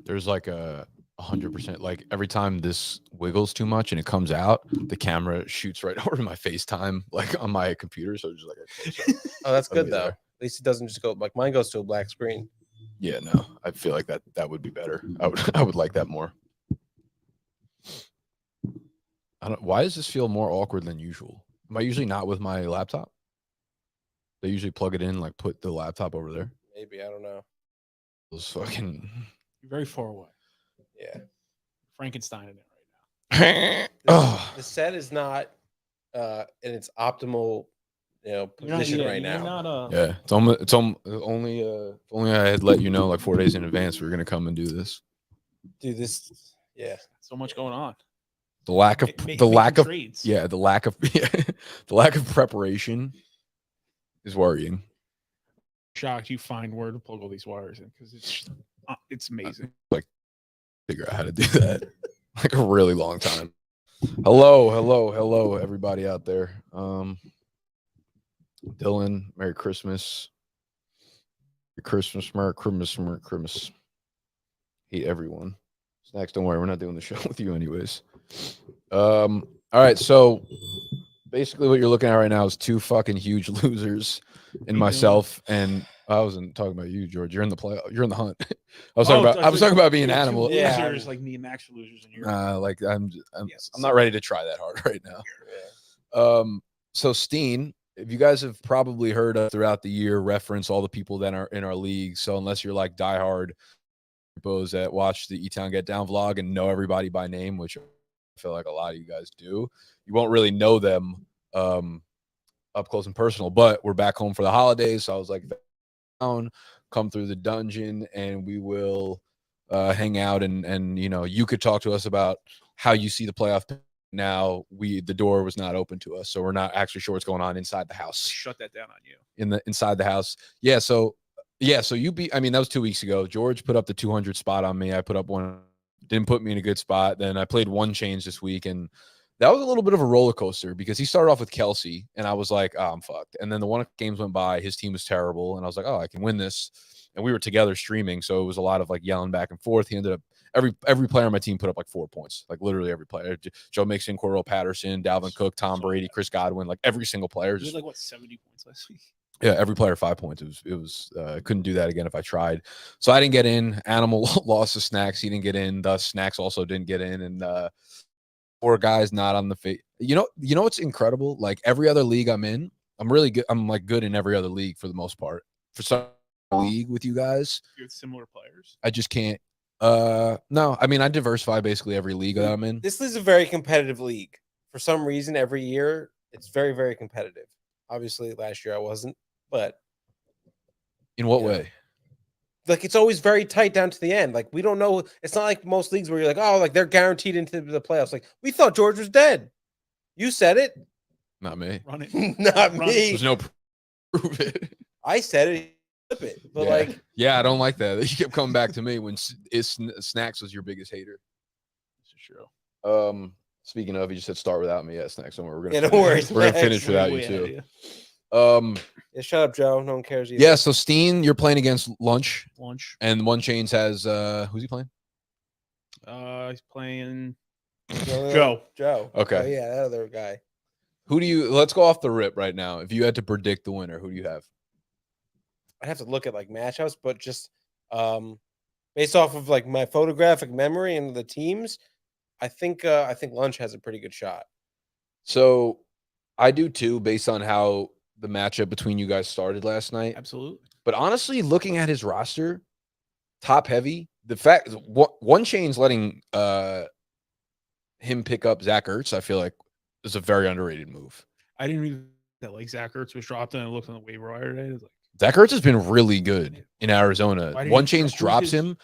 There's like a 100%. Like every time this wiggles too much and it comes out, the camera shoots right over to my FaceTime, like on my computer. So just like a close up. Oh, that's of good me though. there. At least it doesn't just go like mine goes to a black screen. Yeah, no, I feel like that would be better. I would like that more. I don't. Why does this feel more awkward than usual? Am I usually not with my laptop? They usually plug it in, like put the laptop over there. Maybe I don't know. Those fucking. You're very far away. Yeah, Frankenstein in it right Oh, the set is not in its optimal, now. position right You're now. not yeah. It's only. If only I had let you know like 4 days in advance we are gonna come and do this. Dude, this, yeah. so much going on. The lack of Trades. yeah, the lack of the lack of preparation is worrying. Shocked you find where to plug all these wires in because it's amazing. Like figure out how to do that. Like a really long time. Hello, everybody out there. Dylan, Merry Christmas. Merry Christmas. Hate everyone. Snacks, don't worry, we're not doing the show with you anyways. All right, so basically what you're looking at right now is two fucking huge losers in myself, and I wasn't talking about you, George. You're in the play. You're in the hunt. I was talking about being an animal. Losers, like me and Max are losers, and you're like I'm not ready to try that hard right now. Yeah. So Steen, if you guys have probably heard throughout the year reference all the people that are in our league. So unless you're like diehard people that watch the E-Town Get Down vlog and know everybody by name, which I feel like a lot of you guys do, you won't really know them up close and personal. But we're back home for the holidays, so I was like, come through the dungeon and we will hang out and you could talk to us about how you see the playoff. Now the door was not open to us, so we're not actually sure what's going on inside the house. shut that down on you. Inside the house. So you beat. I mean, that was 2 weeks ago. George put up the 200 spot on me. I put up one, didn't put me in a good spot. Then I played one change this week, and that was a little bit of a roller coaster because he started off with Kelsey, and I was like, oh, I'm fucked. And then the one games went by, his team was terrible, and I was like, oh, I can win this. And we were together streaming, so it was a lot of like yelling back and forth. He ended up every player on my team put up like 4 points, like literally every player. Joe Mixon, Cordell Patterson, Dalvin Cook, Tom Brady, Chris Godwin, like every single player. You had like what 70 points last week. Yeah, every player 5 points. It was couldn't do that again if I tried. So I didn't get in. Animal lost to Snacks. He didn't get in. Thus Snacks also didn't get in. And 4 guys not on the face. You know what's incredible? Like every other league I'm in, I'm really good. I'm like good in every other league for the most part. For some league with you guys, you're similar players. I just can't. No, I mean I diversify basically every league that I'm in. This is a very competitive league. For some reason, every year it's very, very competitive. Obviously, last year I wasn't. But in what way? Like it's always very tight down to the end. Like we don't know. It's not like most leagues where you're like, oh, like they're guaranteed into the playoffs. Like we thought George was dead. You said it. Not me. Run it. Not Run me. it. There's no proof it. I said it. Flip it. But I don't like that. You kept coming back to me when Snacks was your biggest hater. This is true. Speaking of, you just said start without me. Yeah, Snacks. Don't worry. Don't worry. We're gonna finish without you too. Yeah, shut up, Joe. No one cares either. Yeah, so Steen, you're playing against Lunch. And One Chains has who's he playing? He's playing Joe. Okay. Oh, yeah, that other guy. Let's go off the rip right now. If you had to predict the winner, who do you have? I'd have to look at like matchups, but just based off of like my photographic memory and the teams, I think Lunch has a pretty good shot. So I do too, based on how the matchup between you guys started last night. Absolutely. But honestly, looking at his roster, top heavy, the fact One Chain's letting him pick up Zach Ertz, I feel like is a very underrated move. I didn't read that like Zach Ertz was dropped and I looked on the waiver wire today. It was like Zach Ertz has been really good in Arizona. One Chains drops him.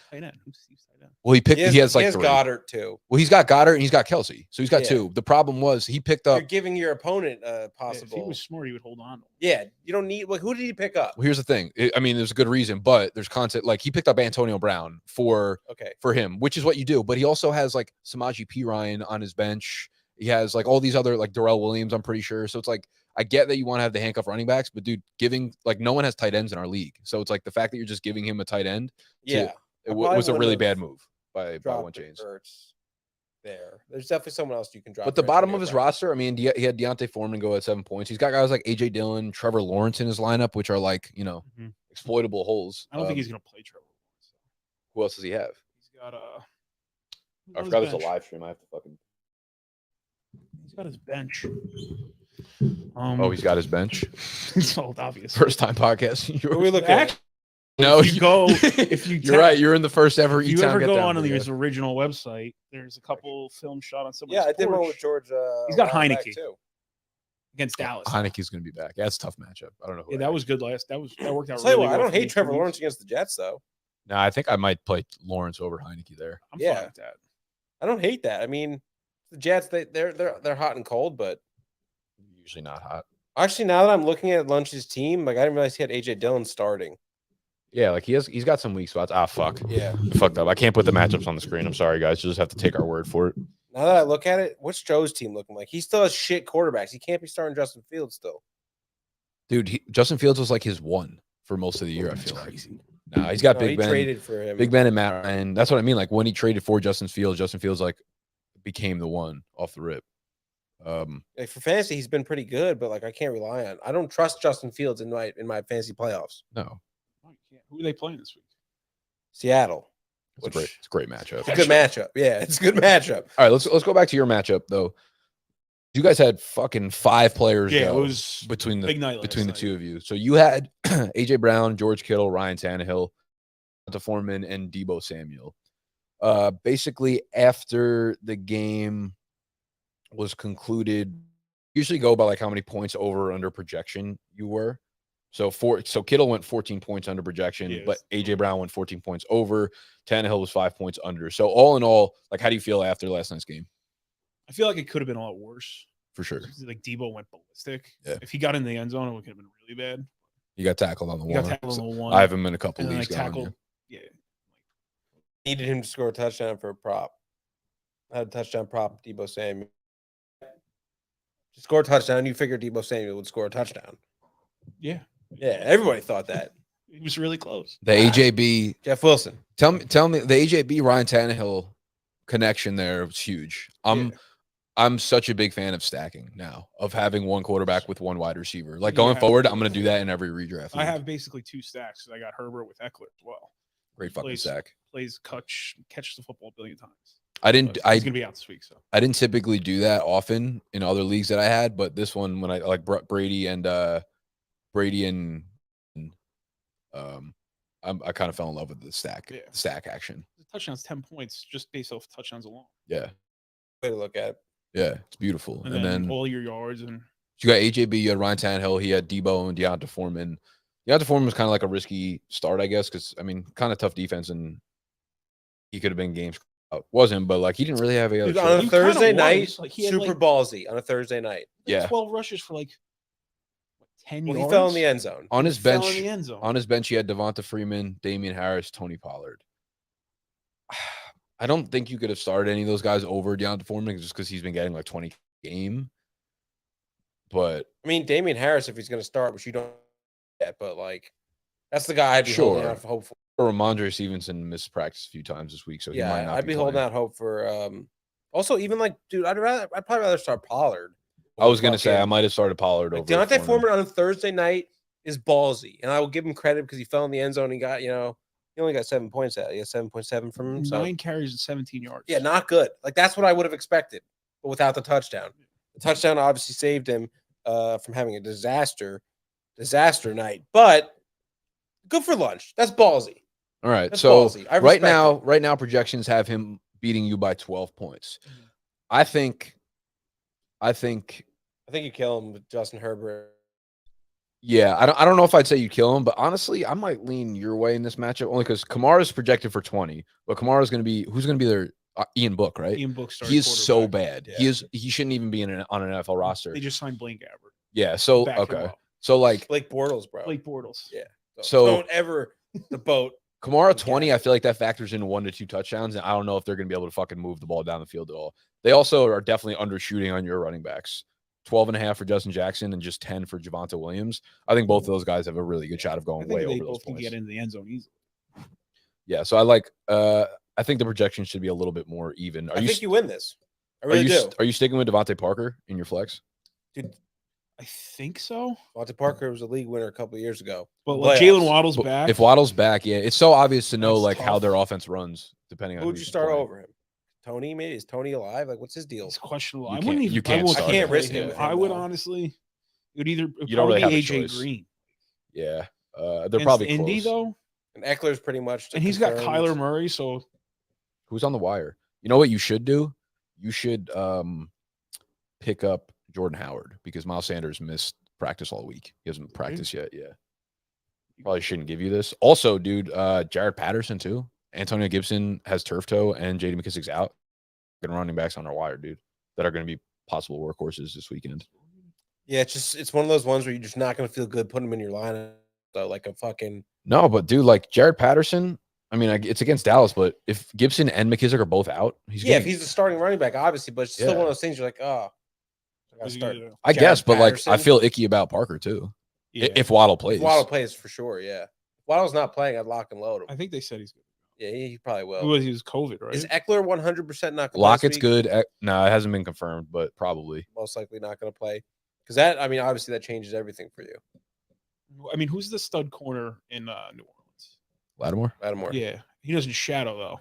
Well, he has like three. Goddard too. Well, he's got Goddard and he's got Kelsey, so he's got 2. The problem was he picked up. You're giving your opponent possible. If he was smart, he would hold on. Yeah, you don't need. Like, who did he pick up? Well, here's the thing. I mean, there's a good reason, but there's content. Like he picked up Antonio Brown for him, which is what you do. But he also has like Samaje Perine on his bench. He has like all these other like Darrell Williams, I'm pretty sure. So it's like I get that you want to have the handcuff running backs, but dude, giving like no one has tight ends in our league, so it's like the fact that you're just giving him a tight end. Yeah. It probably was a really wouldn't bad have move by dropped One Chains. Ertz there. There's definitely someone else you can drop. But the Ertz bottom and of get his right. roster, I mean, he had Deontay Foreman go at 7 points. He's got guys like AJ Dillon, Trevor Lawrence in his lineup, which are like, Mhm. exploitable holes. I don't think he's going to play Trevor Lawrence. Who else does he have? He's got I forgot there's a live stream. I have to fucking. He's got his bench. He's got his bench. It's all obvious. First time podcast. What we look at? No, if you go, if you you're right. You're in the first ever. If you ever go on his original website, there's a couple film shot on someone's Yeah, I did one porch with George. He's got a while back, Heineke. too. against Dallas. Heineke's going to be back. Yeah, that's a tough matchup. I don't know. Yeah, that was good last. That worked out. Tell you really what, I well don't for me hate Trevor 2 weeks. Lawrence against the Jets though. No, I think I might play Lawrence over Heineke there. I'm Yeah. fine with that. I don't hate that. I mean, the Jets they're hot and cold, but Usually not hot. actually now that I'm looking at Lunch's team, like I didn't realize he had AJ Dillon starting. Yeah, like he's got some weak spots. Ah, fuck. Yeah. Fucked up. I can't put the matchups on the screen. I'm sorry, guys. You just have to take our word for it. Now that I look at it, what's Joe's team looking like? He still has shit quarterbacks. He can't be starting Justin Fields still. Dude, Justin Fields was like his one for most of the year, I feel like. Crazy. Nah, he's got No, Big he Ben. traded for him. Big Ben and Matt Ryan. That's what I mean. Like when he traded for Justin Fields like became the one off the rip. Like for fantasy, he's been pretty good, but like I can't rely on. I don't trust Justin Fields in my fantasy playoffs. No, Oh, you can't. Who are they playing this week? Seattle. it's a great matchup. It's a good matchup. Yeah, it's a good matchup. All right, let's go back to your matchup though. You guys had fucking 5 players. Yeah, it go was between big night the last two night. of you. So you had AJ Brown, George Kittle, Ryan Tannehill, Devonta Foreman, and Deebo Samuel. Basically, after the game was concluded, usually go by like how many points over or under projection you were. So Kittle went 14 points under projection, Yes. but AJ Brown went 14 points over. Tannehill was 5 points under. So all in all, like how do you feel after last night's game? I feel like it could have been a lot worse. For sure. Like Debo went ballistic. Yeah. If he got in the end zone, it could have been really bad. He got tackled on the He one. got tackled on the one. I have him in a couple and then leagues. like going, tackled. Yeah. Needed him to score a touchdown for a prop. I had a touchdown prop, Deebo Samuel. To score a touchdown, you figured Deebo Samuel would score a touchdown. Yeah. Yeah, everybody thought that. He was really close. The AJB. Jeff Wilson. Tell me the AJB Ryan Tannehill connection there was huge. I'm such a big fan of stacking now, of having one quarterback with one wide receiver. Like going forward, I'm going to do that in every redraft. I have basically 2 stacks. I got Herbert with Eckler as well. Great fucking stack. Plays catches the football a billion times. He's gonna be out this week, so I didn't typically do that often in other leagues that I had, but this one when I like Brady and I kind of fell in love with the stack action. the touchdown's 10 points just based off touchdowns alone. Yeah, Way to look at it. yeah, it's beautiful. And then all your yards and you got AJB, you had Ryan Tannehill, he had Debo and Deonta Foreman. Deonta Foreman was kind of like a risky start, I guess, because I mean, kind of tough defense, and he could have been games out. Wasn't, but like he didn't really have a Dude, other on a He Thursday kinda night, was. Like, he had, super like- ballsy on a Thursday night. Yeah. 12 rushes for like 10 Well, yards. he fell in the end zone. on his He fell bench. in the end zone. On his bench, he had Devonta Freeman, Damian Harris, Tony Pollard. I don't think you could have started any of those guys over Deonta Foreman just because he's been getting like 20 game. But I mean, Damian Harris, if he's going to start, which you don't get, but like that's the guy I'd be holding Sure. out for hope for. Ramondre Stevenson missed practice a few times this week, so he might Yeah, not I'd be playing. holding out hope for. Also, even like, dude, I'd probably rather start Pollard. I was gonna say I Fucking- might have started Pollard Like, over Deontay Foreman on a Thursday night is ballsy, and I will give him credit because he fell in the end zone. And he got, he only got 7 points out. He got 7.7 from him. So 9 carries and 17 yards. yeah, not good. Like that's what I would have expected, but without the touchdown. The touchdown obviously saved him from having a disaster night. But good for lunch. That's ballsy. All right, That's so ballsy. I right respect now projections have him beating you by 12 points. Mhm. I think I think you kill him with Justin Herbert. yeah, I don't know if I'd say you kill him, but honestly, I might lean your way in this matchup only because Kamara's projected for 20, but Kamara's going to be who's going to be there? Ian Book, right? Ian Book started He is so quarterback. bad. Yeah. He shouldn't even be on an NFL roster. They just signed Blaine Gabbert. Yeah. So Back him okay. up. So like Blake Bortles, bro. Blake Bortles. Yeah. So- don't ever the boat. Kamara Okay. 20, I feel like that factors in 1 to 2 touchdowns, and I don't know if they're going to be able to fucking move the ball down the field at all. They also are definitely undershooting on your running backs. 12.5 for Justin Jackson and just 10 for Javonte Williams. I think both of those guys have a really good shot of I going think way they over those both can points. get into the end zone easily. Yeah, so I think the projection should be a little bit more even. I think you win this. I really do. Are you sticking with Devontae Parker in your flex? Dude, I think so. Devontae Parker was a league winner a couple of years ago. But Playoffs. Jalen Waddle's back. If Waddle's back, yeah, it's so obvious to know That's like how tough. their offense runs depending on Who would who's you start playing. over him? Tony, maybe? Is Tony alive? Like, what's his deal? It's questionable. You I can't- wouldn't even. you can't I, start him. risk him him. with I him, would though. honestly. It would either You don't really probably have a AJ choice. Green. Yeah, they're Against probably Indy close. though, And Eckler's pretty much. and he's got confirmed. Kyler Murray. So Who's on the wire? You know what you should do? You should pick up Jordan Howard because Miles Sanders missed practice all week. He hasn't practiced yet. Yeah. Probably shouldn't give you this. Also, dude, Jared Patterson too. Antonio Gibson has turf toe and J.D. McKissick's out. And running backs on our wire, dude, that are going to be possible workhorses this weekend. Yeah, it's one of those ones where you're just not going to feel good putting him in your lineup. So like a fucking. No, but dude, like Jared Patterson, I mean, it's against Dallas, but if Gibson and McKissick are both out, if he's the starting running back, obviously, but it's still one of those things you're like, oh, I gotta start. I guess, but like I Patterson. feel icky about Parker too. yeah, If Waddle plays, If Waddle plays for sure, yeah. If Waddle's not playing, I'd lock and load him. I think they said he's good. Yeah, he probably will. He was COVID, right? Is Eckler 100% not going to play? Lockett's this week? good. No, it hasn't been confirmed, but probably. Most likely not going to play. Because that, I mean, obviously that changes everything for you. I mean, who's the stud corner in New Orleans? Lattimore. Yeah, he doesn't shadow though.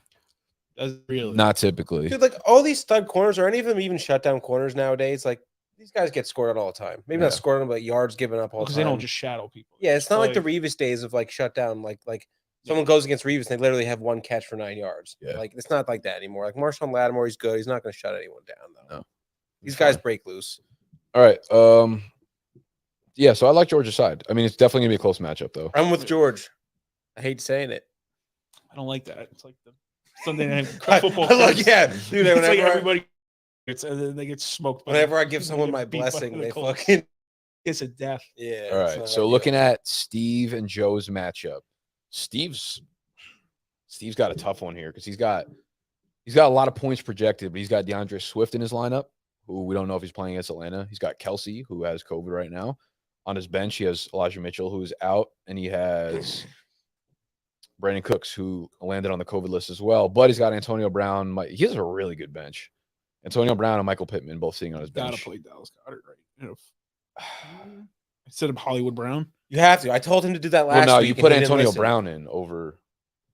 Does really? Not typically. Dude, like all these stud corners, are any of them even shutdown corners nowadays? Like these guys get scored on all the time. Maybe not scored on, but yards given up all the Because time. they don't just shadow people. Yeah, it's not like the Revis days of like shutdown. Like someone goes against Revis, and they literally have one catch for 9 yards. Yeah. Like it's not like that anymore. Like Marshawn Lattimore, he's good. He's not going to shut anyone down though. No. These guys break loose. All right. Yeah, so I like Georgia's side. I mean, it's definitely gonna be a close matchup, though. I'm with George. I hate saying it. I don't like that. It's like the Sunday night football. Yeah, dude. It's like Whenever, everybody. And then they get smoked. whenever I give someone my beat by blessing, the they Colts. fucking It's a death. yeah. All it's right. not So ideal. looking at Steve and Joe's matchup, Steve's got a tough one here because he's got a lot of points projected, but he's got DeAndre Swift in his lineup, who we don't know if he's playing against Atlanta. He's got Kelsey, who has COVID right now. On his bench, he has Elijah Mitchell, who is out, and he has Brandon Cooks, who landed on the COVID list as well. But he's got Antonio Brown. He has a really good bench. Antonio Brown and Michael Pittman both sitting on his bench. Gotta play Dallas Goedert, right? Instead of Hollywood Brown. You have to. I told him to do that last Well, no, week. you and put he didn't Antonio listen. Brown in over.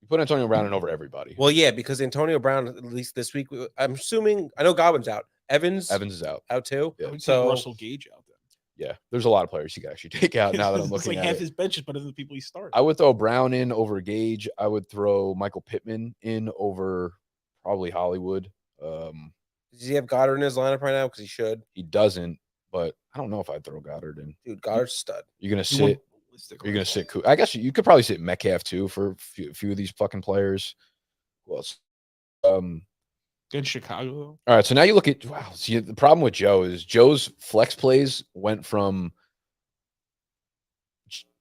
You put Antonio Brown in over everybody. Well, yeah, because Antonio Brown, at least this week, I'm assuming. I know Godwin's out. Evans Evans is out. out too. Yeah. I would take So Russell Gage out there. Yeah, there's a lot of players you can actually take out now that I'm It's looking like at half it. his bench is better than the people he started. I would throw Brown in over Gage. I would throw Michael Pittman in over probably Hollywood. does he have Goddard in his lineup right now? Because he should. He doesn't, but I don't know if I'd throw Goddard in. Dude, Goddard's a stud. You're gonna You want sit. ballistic You're gonna right sit. I guess you could probably sit Metcalf too for a few of these fucking players. Who else? Good Chicago. All right, so now you look at wow. See, the problem with Joe is Joe's flex plays went from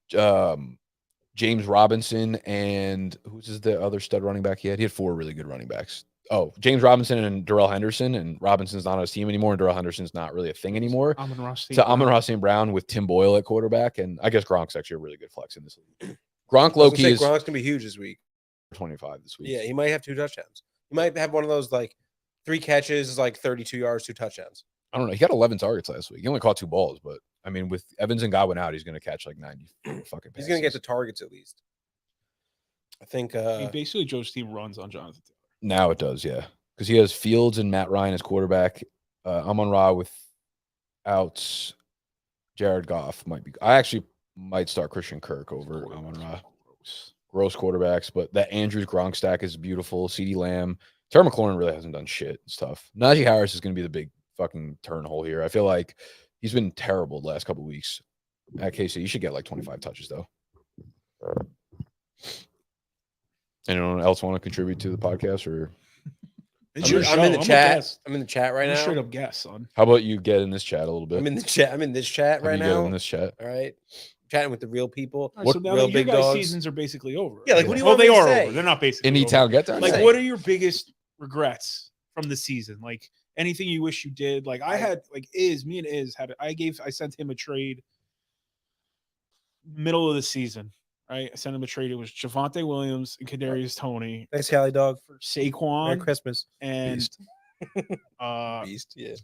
James Robinson and who's the other stud running back he had? He had 4 really good running backs. Oh, James Robinson and Darrell Henderson, and Robinson's not on his team anymore, and Darrell Henderson's not really a thing anymore. To Amon-Ra St. Brown with Tim Boyle at quarterback, and I guess Gronk's actually a really good flex in this league. Gronk Loki is Gronk's gonna be huge this week. 25 this week. Yeah, he might have 2 touchdowns. He might have one of those like 3 catches, like 32 yards, 2 touchdowns. I don't know. He got 11 targets last week. He only caught 2 balls, but I mean, with Evans and Godwin out, he's going to catch like 90 fucking passes. He's gonna get the targets at least. I think. Basically, Joe's team runs on Jonathan Taylor. Now it does, yeah, because he has Fields and Matt Ryan as quarterback. Amon-Ra without Jared Goff might be. I actually might start Christian Kirk over Amon-Ra. Gross quarterbacks, but that Andrews Gronk stack is beautiful. CeeDee Lamb, Terry McLaurin really hasn't done shit. It's tough. Najee Harris is going to be the big fucking turn hole here. I feel like he's been terrible the last couple of weeks at KC. You should get like 25 touches though. Anyone else want to contribute to the podcast, or I'm in the chat. I'm in the chat right now. Straight up guess, son. how about you get in this chat a little bit? I'm in the chat. I'm in this chat Have right you get now. in this chat. All right, chatting with the real people. All right, so now real your big guys' dogs. seasons are basically over. Yeah, like what do you well, want they me to are say? over. They're not basically Any over. town get there? Like, saying. what are your biggest regrets from the season? Like anything you wish you did? Like I had, like me and I sent him a trade middle of the season, right? I sent him a trade. It was Javonte Williams and Kadarius Toney Thanks, Cali dog. for Merry Saquon Christmas. and Beast. Beast. Yeah.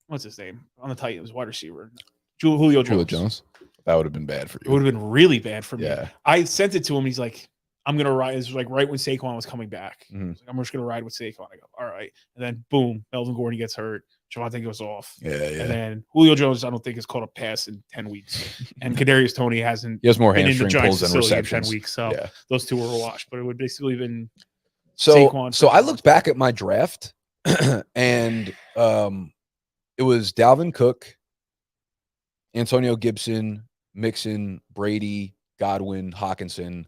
what's his name on the Titans, wide receiver, Julio Jones. That would have been bad for It you. would have been really bad for me. Yeah. I sent it to him. He's like, I'm gonna ride. It's like right when Saquon was coming back. Mhm. He's like, I'm just gonna ride with Saquon. I go, all right. And then boom, Melvin Gordon gets hurt. Javonte goes off. Yeah, yeah. And then Julio Jones, I don't think has caught a pass in 10 weeks. And Kadarius Toney hasn't He has more been in the hamstring Giants pulls than facility in 10 receptions. weeks. So Yeah. those two were a wash. But it would basically been So, Saquon so for I Javonte. looked back at my draft, and it was Dalvin Cook, Antonio Gibson, Mixon, Brady, Godwin, Hawkinson.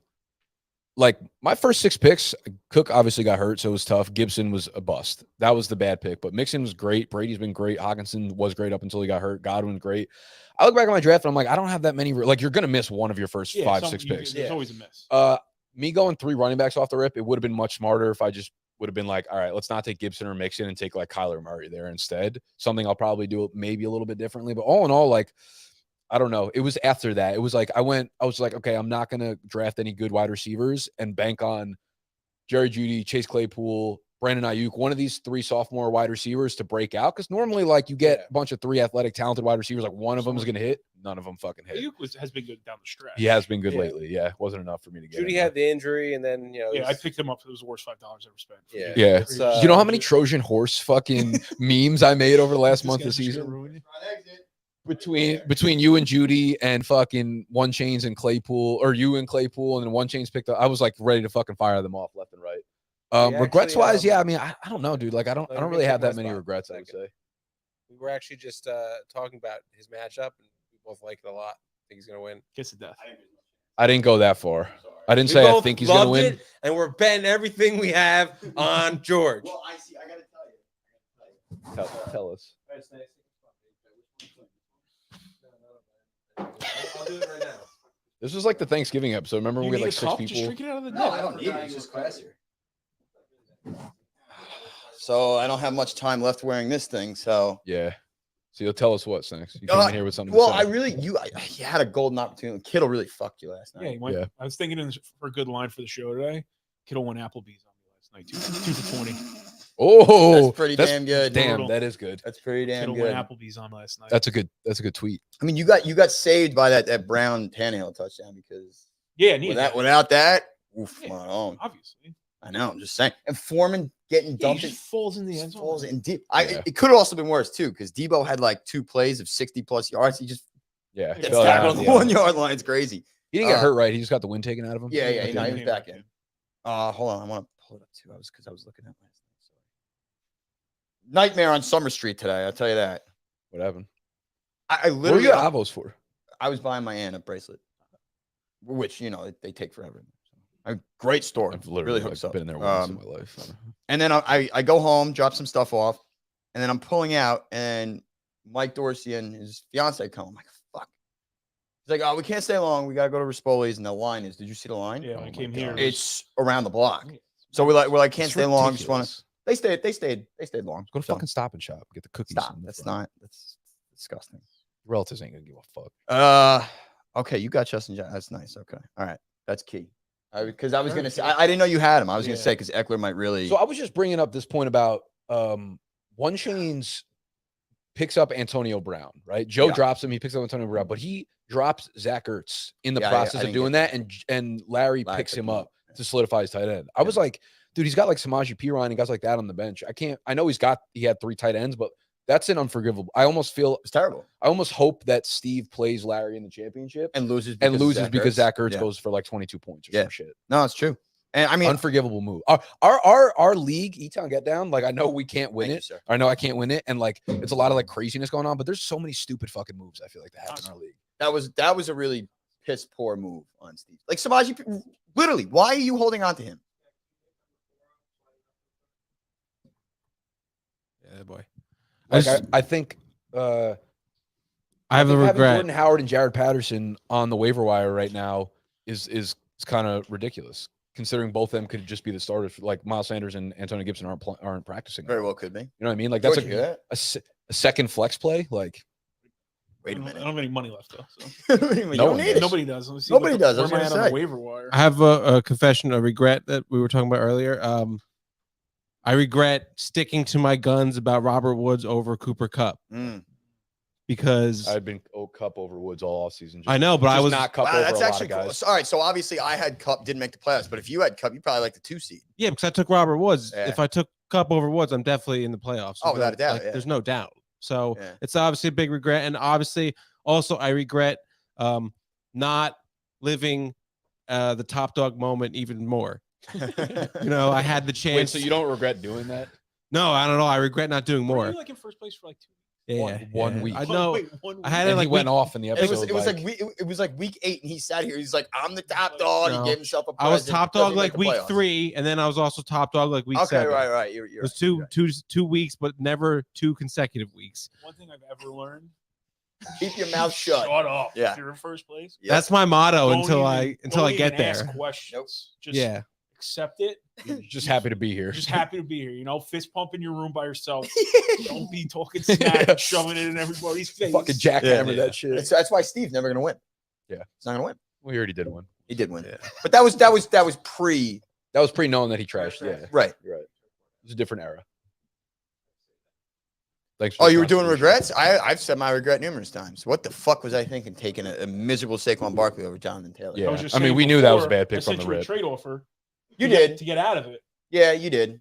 Like my first 6 picks, Cook obviously got hurt, so it was tough. Gibson was a bust. That was the bad pick. But Mixon was great. Brady's been great. Hawkinson was great up until he got hurt. Godwin great. I look back at my draft and I'm like, I don't have that many. Like you're gonna miss one of your first 5, 6 picks. There's always a miss. Me going 3 running backs off the rip, it would have been much smarter if I just would have been like, all right, let's not take Gibson or Mixon and take like Kyler Murray there instead. Something I'll probably do maybe a little bit differently. But all in all, like, I don't know. It was after that. It was like I was like, okay, I'm not gonna draft any good wide receivers and bank on Jerry Jeudy, Chase Claypool, Brandon Ayuk, one of these 3 sophomore wide receivers to break out. Because normally, like, you get a bunch of 3 athletic, talented wide receivers, like one of them is gonna hit. None of them fucking hit. Ayuk has been good down the stretch. He has been good lately. Yeah, wasn't enough for me to get. Judy him. had the injury, and then Yeah, I picked him up. It was the worst $5 I ever spent. Yeah. Yeah. It's, you know how many Trojan horse fucking memes I made over the last month of the season? Between you and Judy and fucking One Chains and Claypool, or you and Claypool, and then One Chains picked up. I was like ready to fucking fire them off left and right. Regrets wise, yeah. I mean, I don't know, dude. Like, I don't really have that many regrets. I would say. We were actually just talking about his matchup, and we both like it a lot. I think he's gonna win. Kiss of death. I didn't go that far. I didn't We say I both think he's gonna loved win. it, and we're betting everything we have on George. Well, I gotta tell you. Tell us. I'll do it right now. This was like the Thanksgiving episode. Remember when we had like 6 Just people? drink it out of the No, net. I don't need it. It's just classier. So I don't have much time left wearing this thing. So Yeah. So you'll tell us what, Snacks. You came in here with something. well, to say. you had a golden opportunity. Kittle really fucked you last Yeah, night. he went, Yeah. I was thinking for a good line for the show today. Kittle won Applebee's on me last night. 2 for 20. Oh, That's pretty damn good. Damn, Brutal. that is good. That's pretty damn Kittle good. won Applebee's on last night. That's a good tweet. I mean, you got saved by that Brown Tannehill touchdown because yeah, needed without that, oof, Yeah. my own. obviously. I know. I'm just saying. And Foreman getting Yeah, he dumped. just falls in the end Just zone. falls in deep. Yeah. It could have also been worse too, because Debo had like 2 plays of 60+ yards. He just Yeah. Gets gets fell tackled out on at the the 1 yard line. It's crazy. He didn't get hurt, right? He just got the wind taken out of him. Yeah, At the no, he end? was back in. Hold on, I want to pull it up too. Because I was looking at last night. Sorry. Nightmare on Summer Street today. I'll tell you that. What happened? I What were literally, you at Avos for? I was buying my aunt a bracelet, which they take forever. A great store. I've Really literally hooks up. been in there once in my life. And then I go home, drop some stuff off, and then I'm pulling out, and Mike Dorsey and his fiance come. I'm like, fuck. He's like, oh, we can't stay long. We gotta go to Rispoli's, and the line is. Did you see the line? Yeah, Oh I my came here. God. It's around the block. Yeah. So we're like, can't It's stay long. Just want ridiculous. to. They stayed long. Go to So, fucking Stop and Shop. Get the cookies. stop. in the That's front. that's disgusting. Relatives ain't gonna give a fuck. Okay, you got Justin Johnson. That's nice. Okay, all right, that's key. Because I was gonna say I didn't know you had him. I was gonna Yeah. say because Eckler might really. So I was just bringing up this point about One Chains picks up Antonio Brown, right? Joe Yeah. drops him. He picks up Antonio Brown, but he drops Zach Ertz in the Yeah, process I of didn't doing get that, and Larry Larry picks picked him him up up. to solidify his tight end. I was like, dude, he's got like Samaje Perine and guys like that on the bench. I know he had 3 tight ends, but that's an unforgivable. I almost terrible hope that Steve plays Larry in the championship and loses because Zach Ertz Yeah. goes for like 22 points or Yeah. some shit. No, it's true. And I mean, Unforgivable move. Our league, E-Town Get Down, like I know we can't win Thank you, it. sir. I know I can't win it. And like it's a lot of like craziness going on, but there's so many stupid fucking moves I feel like that happen in our league. that was a really piss poor move on Steve. Like Samaje, literally, why are you holding on to him? Yeah, boy. I Like just- I think I have a having regret. Jordan Howard and Jared Patterson on the waiver wire right now is kind of ridiculous, considering both of them could just be the starters. Like Miles Sanders and Antonio Gibson aren't practicing. Very well could be. You know what I mean? Like George, that's you hear that? a second flex play. Like Wait a I minute. don't have any money left though. So. You No don't one need does. it. Nobody does. Let me see Nobody does. I Where was am I gonna at on say. the waiver wire? I have a confession, a regret that we were talking about earlier. I regret sticking to my guns about Robert Woods over Cooper Kupp because I've been Cup over Woods all offseason. I know, but I just was not Cup Wow, over that's a lot actually of cool. guys. All right, so obviously I had Cup, didn't make the playoffs, but if you had Cup, you probably like the 2 seed. yeah, because I took Robert Woods. Yeah. If I took Kupp over Woods, I'm definitely in the playoffs. Oh, without a doubt, yeah. There's no doubt. So Yeah. it's obviously a big regret, and obviously also I regret not living the top dog moment even more. You know, I had the chance. Wait, so you don't regret doing that? No, I don't know. I regret not doing Were more. you like in first place for like 2 weeks? Yeah, One yeah. week. I know. Wait, 1 week. I had And it like he went week- off in the episode. It was like week 8, and he sat here. He's like, "I'm the top dog." No. He gave himself a. I was present top because dog he made like the week playoffs. 3, and then I was also top dog like week Okay, 7. right. You're It was right. 2 weeks, but never 2 consecutive weeks. One thing I've ever learned: Keep your mouth shut. Shut up. Yeah. If you're in first place. Yep. That's my motto Don't until don't I get even ask there. questions. Just Yeah. accept it. Just happy to be here. Just happy to be here. You know, fist pump in your room by yourself. Don't be talking smack and shoving it in everybody's face. Fucking jackhammer Yeah. that shit. That's why Steve's never gonna win. Yeah. He's not gonna win. We already did one. He did win, Yeah. but that was pre. That was pre-known that he trashed. Yeah. Right. You're right. It was a different era. Thanks. Oh, you were doing regrets? I've said my regret numerous times. What the fuck was I thinking taking a miserable Saquon Barkley over Jonathan Taylor? Yeah. was just I mean, saying we knew that was a before, bad pick I from sent the you a rip. trade offer. You to get- did. to get out of it. Yeah, you did.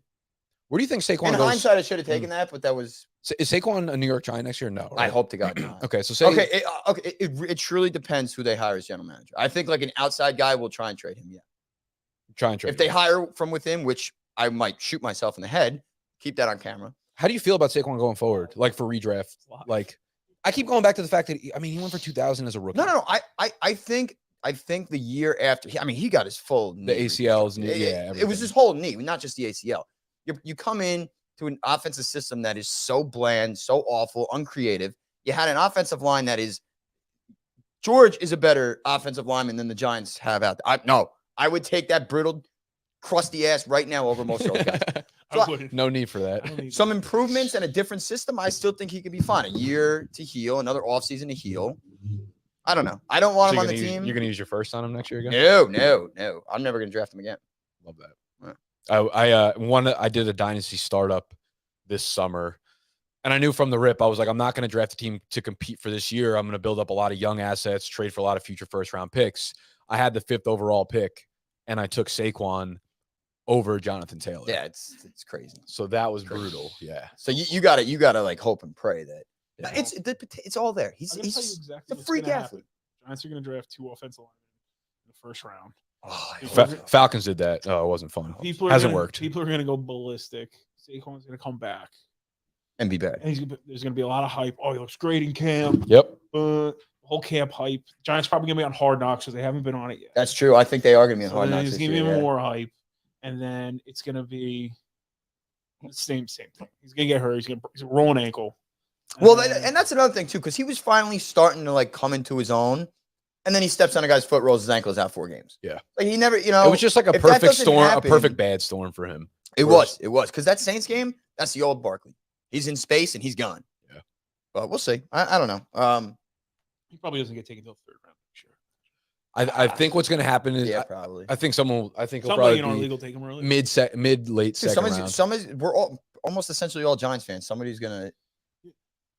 Where do you think Saquon In goes? hindsight, I should have taken that, but that was. Is Saquon a New York Giant next year? No. I right? hope to God not. Okay, so say Okay. It truly depends who they hire as general manager. I think like an outside guy will try and trade him. Yeah. try and trade. If they him. hire from within, which I might shoot myself in the head, keep that on camera. How do you feel about Saquon going forward? Like for redraft? Like I keep going back to the fact that he went for 2,000 as a rookie. No. I think the year after, he got his full knee ACLs, reconstruction. knee, yeah, It was everything. his whole knee, not just the ACL. You come in to an offensive system that is so bland, so awful, uncreative. You had an offensive line that is. George is a better offensive lineman than the Giants have out there. I would take that brittle, crusty ass right now over most of those guys. I wouldn't. No need for that. I don't need Some that. improvements and a different system, I still think he could be fine. A year to heal, another offseason to heal. I don't know. I don't want So him on the you're team. gonna use your first on him next year again? No. I'm never gonna draft him again. Love that. Yeah. I did a dynasty startup this summer, and I knew from the rip I was like, I'm not going to draft a team to compete for this year. I'm going to build up a lot of young assets, trade for a lot of future first round picks. I had the 5th overall pick, and I took Saquon over Jonathan Taylor. Yeah, it's crazy. So that was brutal. Yeah. So you gotta like hope and pray that Yeah. it's all there. He's I'm gonna tell you he's exactly a what's freak gonna happen. athlete. Giants are going to draft 2 offensive linemen in the first round. Oh, I Fa- hope so. Falcons did that. Oh, it wasn't fun. People are Hasn't gonna, worked. People are going to go ballistic. Saquon's going to come back. And be bad. And there's going to be a lot of hype. Oh, he looks great in camp. Yep. Whole camp hype. Giants probably going to be on Hard Knocks because they haven't been on it yet. That's true. I think they are gonna be in So hard then knocks it's this going to year. be Yeah. even more hype. And then it's going to be the same thing. He's going to get hurt. He's going to roll an ankle. Well, then- and that's another thing too, because he was finally starting to like come into his own, and then he steps on a guy's foot, rolls his ankles out 4 games. Yeah. Like he never, It was just like a if that perfect doesn't storm, happen- a perfect bad storm for him. It was because that Saints game, that's the old Barkley. He's in space and he's gone. Yeah. But we'll see. I don't know. He probably doesn't get taken till the 3rd round. Sure. I think what's going to happen is Yeah, probably. I think he'll Somebody probably in our league be will take him early. mid late Dude, second round. we're all almost essentially all Giants fans. Somebody's gonna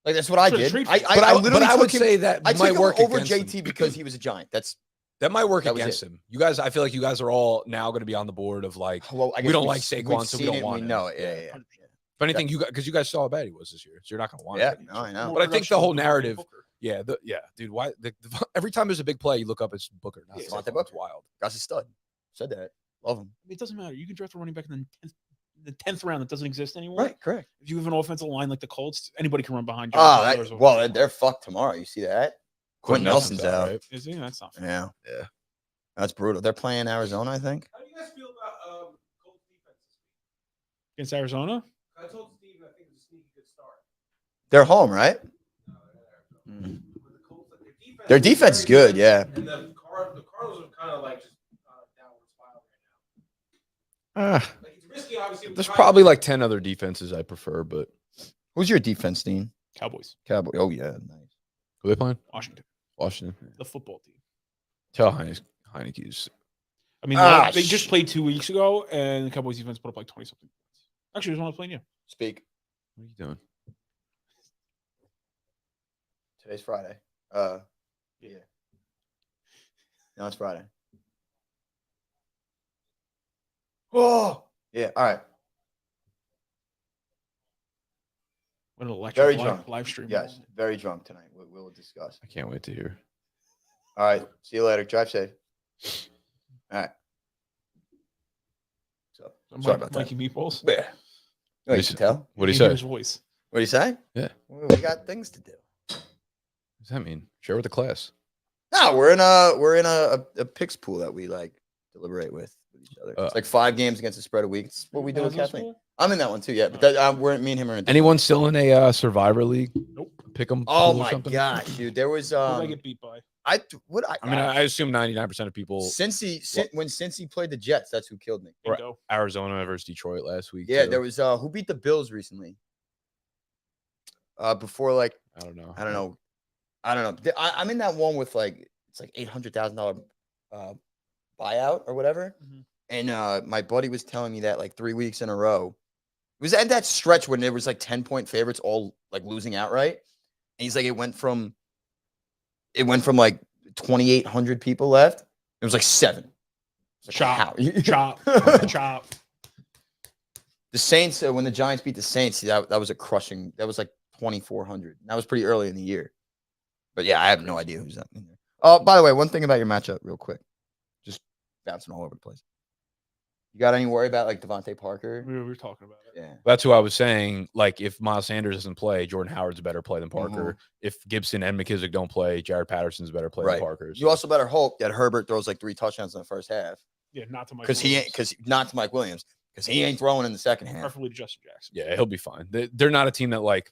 like that's what I Sure, did. trade I for- But I literally would took him, say that I took might him work over against JT him. because he was a Giant. That might work That was against it. him. You guys, I feel like you guys are all now going to be on the board of like, well. I We guess don't we've- like Saquon, we've so we seen don't it, want we him. know it. Yeah. Yeah. if anything, because you guys saw how bad he was this year, so you're not going to want Yeah, him. no, I know. More But I think production the whole than Devontae narrative- Booker. Yeah, dude. Why every time there's a big play, you look up, it's Booker. Not Yeah, Saquon. Devontae It's Booker. wild. Guy's a stud. Said that. Love him. It doesn't matter. You can draft a running back in the 10th round that doesn't exist anymore. Right. Correct. If you have an offensive line like the Colts, anybody can run behind you. Oh, they're fucked tomorrow. You see that? Quentin Nelson's out. right? Is he? That's not fair. Yeah. Yeah. That's brutal. They're playing Arizona, I think. How do you guys feel about Colts defense this week? Against Arizona? I told Steve I think it was a sneaky good start. They're home, right? No, they're not. Mm. But the Colts, like, Their defense is good. Yeah. And the Cardinals are kind of like just downward spiral right now. Like it's risky, obviously. with There's the probably like 10 other defenses I prefer, but Who's your defense, Dean? Cowboys. Cowboy. Oh yeah, nice. Who they playing? Washington, Washington. the football team. Tell Heineke's. I mean, they just played 2 weeks ago, and the Cowboys defense put up like 20-something points. Actually, there's one playing you. Speak. What are you doing? Today's Friday. Yeah. No, it's Friday. Oh, yeah. All right. What an electric Very drunk. live stream. Yes, very drunk tonight. We'll discuss. I can't wait to hear. All right. See you later. Drive safe. All right. So, sorry about that. Mikey Meatballs. Yeah. Oh, you can tell. What do you hear say? his voice. What do you say? Yeah. Well, we got things to do. What does that mean? Share with the class. No, we're in a picks pool that we like deliberate with each other. It's like 5 games against the spread a week. It's what we do with Kathleen. I'm in that one too. Yeah, but that, me and him are in. Anyone still in a Survivor League? Nope. Pick 'em. Oh pool or my something? gosh, dude! There was Who did I get beat by? I mean, I assume 99% of people. when Cincy played the Jets, that's who killed me. Bingo. Arizona versus Detroit last week. Yeah, too. there was who beat the Bills recently. Before like I don't know. I'm in that one with like it's like $800,000 buyout or whatever. Mm-hmm. And my buddy was telling me that like 3 weeks in a row. It was at that stretch when there was like 10-point favorites all like losing outright. And he's like, it went from like 2,800 people left. It was like 7. It's like, Chop. Chop. The Saints, when the Giants beat the Saints, that was a crushing. That was like 2,400. That was pretty early in the year. But yeah, I have no idea who's up in there. Oh, by the way, one thing about your matchup, real quick, just bouncing all over the place. You got any worry about like Devontae Parker? We were talking about it. Yeah. That's who I was saying. Like, if Miles Sanders doesn't play, Jordan Howard's a better play than Parker. If Gibson and McKissick don't play, Jared Patterson's a better play than Parker. You also better hope that Herbert throws like 3 touchdowns in the first half. Yeah, not to Mike. Not to Mike Williams because he ain't throwing in the second half. Preferably to Justin Jackson. Yeah, he'll be fine. They're not a team that like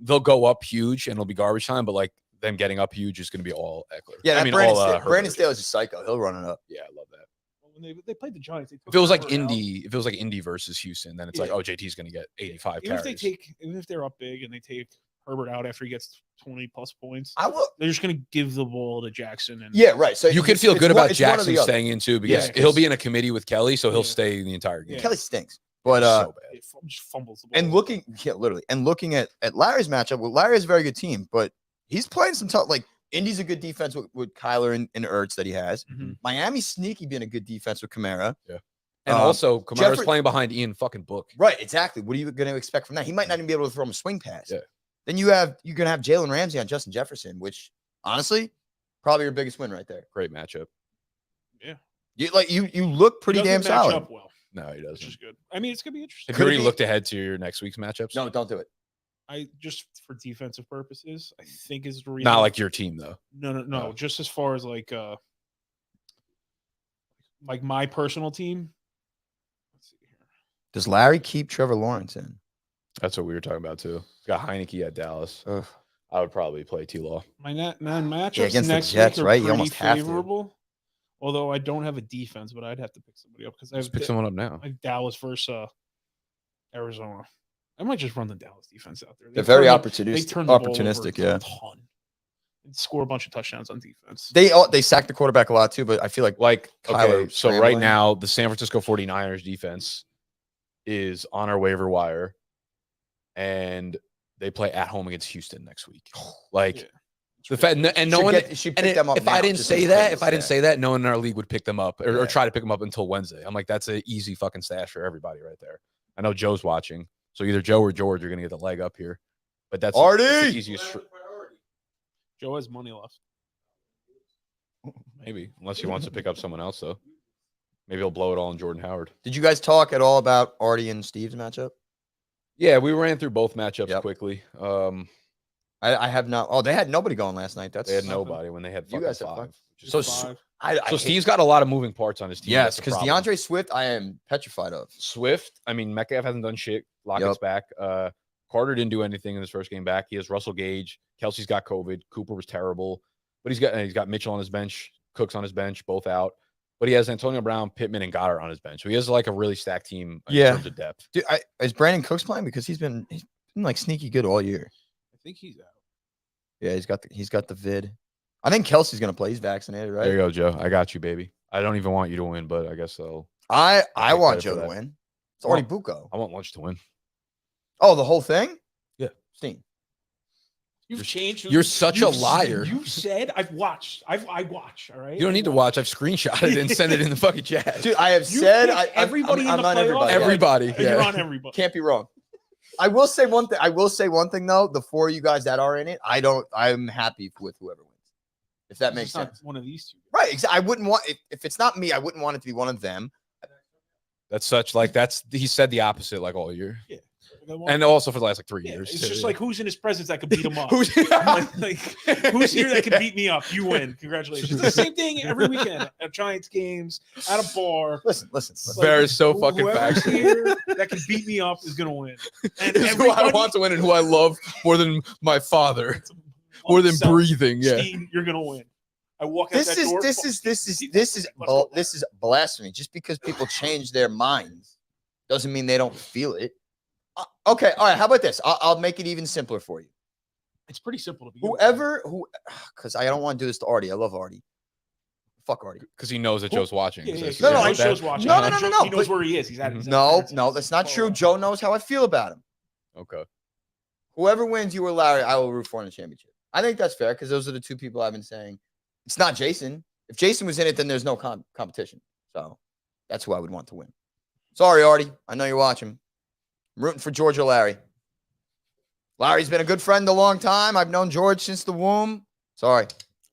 they'll go up huge and it'll be garbage time, but like them getting up huge is going to be all Eckler. Yeah, Herbert. Brandon Staley's a psycho. He'll run it up. Yeah, I love that. When they played the Giants, If it was like Indy versus Houston, then it's like, oh, JT's going to get 85 carries. Even if they're up big and they take Herbert out after he gets 20+ points, they're just going to give the ball to Jackson. And yeah, right. So you could feel good about Jackson staying in too because he'll be in a committee with Kelly, so he'll stay the entire game. Yeah. Kelly stinks, but so bad. It just fumbles the ball. And looking at Larry's matchup, well, Larry is a very good team, but he's playing some tough. Like Indy's a good defense with Kyler and Ertz that he has. Mm-hmm. Miami's sneaky being a good defense with Kamara. Yeah. And also, Kamara's playing behind Ian fucking Book. Right, exactly. What are you going to expect from that? He might not even be able to throw him a swing pass. Yeah. Then you're going to have Jalen Ramsey on Justin Jefferson, which honestly, probably your biggest win right there. Great matchup. Yeah. You look pretty damn solid. Up well. No, he doesn't. Which is good. I mean, it's going to be interesting. Have you already looked ahead to your next week's matchups? No, don't do it. I just for defensive purposes, I think is the reason. Not like your team though. No. Just as far as like my personal team. Let's see here. Does Larry keep Trevor Lawrence in? That's what we were talking about too. He's got Heineke at Dallas. Ugh. I would probably play T-Law. My matchups against next the Jets, week are right? You pretty almost have favorable. Although I don't have a defense, but I'd have to pick somebody up because I have pick someone up now. Like Dallas versus Arizona. I might just run the Dallas defense out there. They're very opportunistic. opportunistic. They turn the ball Opportunistic, over yeah. a ton and score a bunch of touchdowns on defense. They sack the quarterback a lot too, but I feel like Kyler. okay, So right now, the San Francisco 49ers defense is on our waiver wire, and they play at home against Houston next week. Like the fact, and no one. If I didn't say that, no one in our league would pick them up or try to pick them up until Wednesday. I'm like, that's an easy fucking stash for everybody right there. I know Joe's watching, so either Joe or George are going to get the leg up here. But that's the easiest. Joe has money left. Maybe, unless he wants to pick up someone else, though. Maybe he'll blow it all on Jordan Howard. Did you guys talk at all about Artie and Steve's matchup? Yeah, we ran through both matchups quickly. I have not. Oh, they had nobody going last night. They had nobody when they had you guys five. So Steve's got a lot of moving parts on his team. Yes, because DeAndre Swift, I am petrified of. Swift, I mean, Metcalf hasn't done shit. Lockett's back. Carter didn't do anything in his first game back. He has Russell Gage. Kelsey's got COVID. Cooper was terrible, but he's got Mitchell on his bench. Cooks on his bench, both out. But he has Antonio Brown, Pittman, and Goddard on his bench. So he has like a really stacked team in terms of depth. Dude, is Brandon Cooks playing? Because he's been like sneaky good all year. I think he's out. Yeah, he's got the vid. I think Kelsey's gonna play. He's vaccinated, right? There you go, Joe. I got you, baby. I don't even want you to win, but I guess so. I take want credit for Joe to that. win. It's already Bucco. I want Lunch to win. Oh, the whole thing? Yeah. Steen. You've changed. You're such a liar. You said I watch. I watch. All right. You don't need to watch. I've screenshotted it and sent it in the fucking chat. Dude, I have You said picked everybody in I'm the on playoffs. everybody. Everybody. You're Yeah. on everybody. Can't be wrong. I will say one thing though. The 4 of you guys that are in it, I'm happy with whoever wins. If that makes It's not sense. one of these two. Right. I wouldn't want if it's not me, I wouldn't want it to be one of them. That's he said the opposite like all year. Yeah. Like, And also for the last like 3 yeah, years. it's too, just yeah. like who's in his presence that could beat him up. Who's who's here that can beat me up? You win. Congratulations. It's the same thing every weekend at Giants games, at a bar. Listen. Like, Bear is so fucking whoever's factual. here that can beat me up is gonna win. And This is who I want to win and who I love more than my father, more than So, breathing. Yeah. Steve, you're gonna win. I walk out This that is door. this fuck, is this is Steve, this is let's go. this is blasphemy. Just because people change their minds doesn't mean they don't feel it. Okay, all right. How about this? I'll make it even simpler for you. It's pretty simple to be. Because I don't want to do this to Artie. I love Artie. Fuck Artie. Because he knows that Joe's watching. Yeah, yeah. So- No, No, I- show's watching. no, He knows but- where he is. He's at his No, parents' house. that's not true. Oh, Joe knows how I feel about him. Okay. Whoever wins, you or Larry, I will root for in the championship. I think that's fair because those are the two people I've been saying. It's not Jason. If Jason was in it, then there's no competition. So that's who I would want to win. Sorry, Artie. I know you're watching. I'm rooting for George or Larry. Larry's been a good friend a long time. I've known George since the womb. Sorry.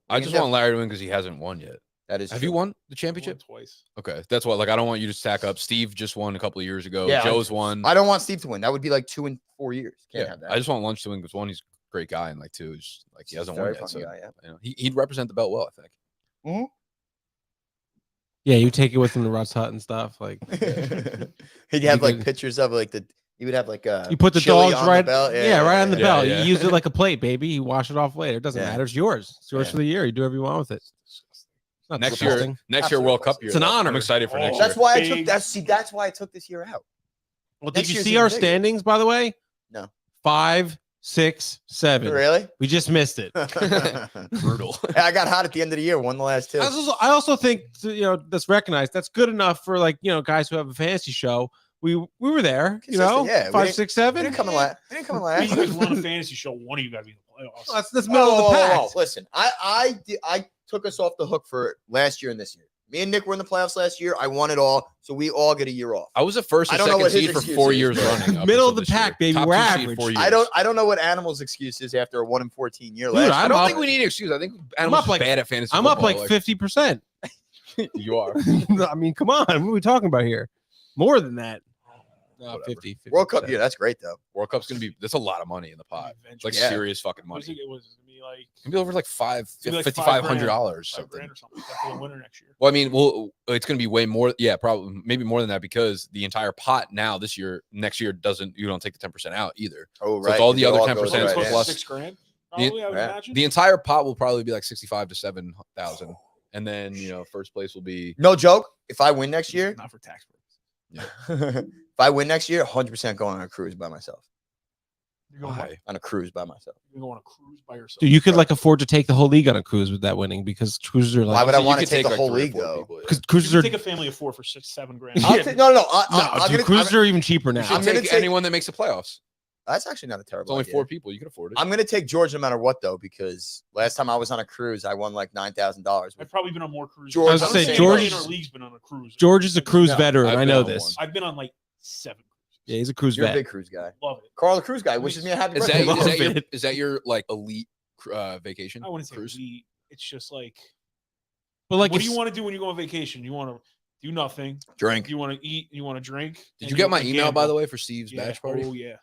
I just want Larry to win because he hasn't won yet. That is Have true. you won the Won championship? twice. Okay. That's what, like, I don't want you to stack up. Steve just won a couple of years ago. Yeah, Joe's won. I don't want Steve to win. That would be like 2 in 4 years. Can't Yeah. have that. I just want Lunch to win because one, he's a great guy. And like, two, is like, he hasn't won Very yet. So, funny guy, yeah. you know, he'd represent the belt well, I think. Yeah, you take it with him to Russ Hut and stuff. Like He'd have like could- pictures of like he would have like you put the chili dogs on right, the belt. right on the yeah, belt. yeah. You use it like a plate, baby. You wash it off later. It doesn't Yeah. matter. It's yours. It's yours Yeah. for the year. You do whatever you want with it. It's not Next disgusting. year, World Absolutely. Cup year. It's an though. honor. I'm excited for next That's year. why I Big- took that. See, that's why I took this year out. Well, Next did you year's see even our bigger. standings, by the way? No. 5, 6, 7. Really? We just missed it. Brutal. I got hot at the end of the year. Won the last two. I also think that's recognized. That's good enough for guys who have a fantasy show. We were there, Consistent, yeah. We 5, didn't- 6, We 7. didn't come in last. We didn't come in If you last. guys won a fantasy show, one of you got to be in the playoffs. That's middle of the pack. Listen, I took us off the hook for last year and this year. Me and Nick were in the playoffs last year. I won it all, so we all get a year off. I was the first I and don't know second what his seed for excuse 4 is, years but- running. up Middle until of the this year. pack, baby. Top We're 2 seed, average. 4 years. I don't know what Animal's excuse is after a 1-14 year Dude, last I I'm don't up- think we need an excuse. I think Animals up like- bad at fantasy. I'm up football, like 50%. You are. I mean, come on. What are we talking about here? More than that. No, Whatever. 50. World Cup 50%. year. That's great though. World Cup's gonna be. That's a lot of money in the pot. It's like Yeah. serious fucking What is money. it? It was gonna be like It's gonna be over like $5,500 $5,500 $5 something. grand or something like that for the winner next year. Well, I mean, it's going to be way more. Yeah, probably maybe more than that because the entire pot now this year, next year you don't take the 10% out either. Oh, So it's all the It other goes 10% right Close in. to plus- $6,000, The- probably. I would yeah. imagine. The entire pot will probably be like 65 to 7,000, and then first place will be. No joke. If I win next year, not for tax purposes. if I win next year, 100% going on a cruise by myself. You're going, Why? On a cruise by myself. you're going on a cruise by yourself. Dude, you could afford to take the whole league on a cruise with that winning because cruises are Why would I So you want to could take the like whole 3 or league 4 though? people, yeah. because You cruises can are take a family of 4 for $6,000 grand. I'll take, no. cruises are even cheaper now. You should I'm gonna take take- anyone that makes the playoffs. That's actually not a It's terrible. only idea. 4 people. You can afford it. I'm gonna take George no matter what though, because last time I was on a cruise, I won like $9,000. I've probably been on more cruises. George- I was I'm gonna say, saying George- everybody in our league's been on a cruise. George is a cruise No, veteran. I've I been know on this. I've been on like 7 cruises. Yeah, he's a cruise You're a vet. big cruise guy. Love it. Carl the cruise guy wishes me a happy Is birthday. that, is, that Love your, it. is that your like elite vacation? I wouldn't say cruise? elite. It's just like, But what do you want to do when you go on vacation? You want to do nothing. Drink. You want to eat. You want to drink. Did and you get my and email by gamble. the way for Steve's Yeah. batch party? Oh yeah.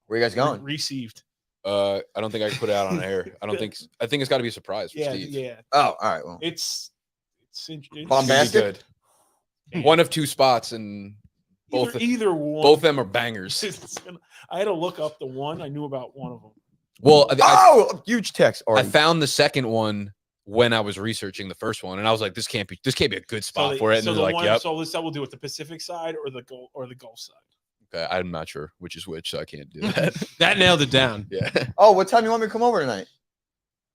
Where you guys going? Received. I don't think I can put it out on air. I think it's got to be a surprise for Yeah. Steve. Yeah. Oh, all right. Well, It's It's gonna be Bombastic? good. One of 2 spots, and both either one. both of them are bangers. I had to look up the one. I knew about one of them. Well, oh, huge text. I Already. found the second one when I was researching the first one, and I was like, this can't be a good spot for it. And so they're the like, one, yep. So this that will do it the Pacific side or the Gulf side. Okay, I'm not sure which is which, so I can't do that. That nailed it down. Yeah. Oh, what time you want me to come over tonight?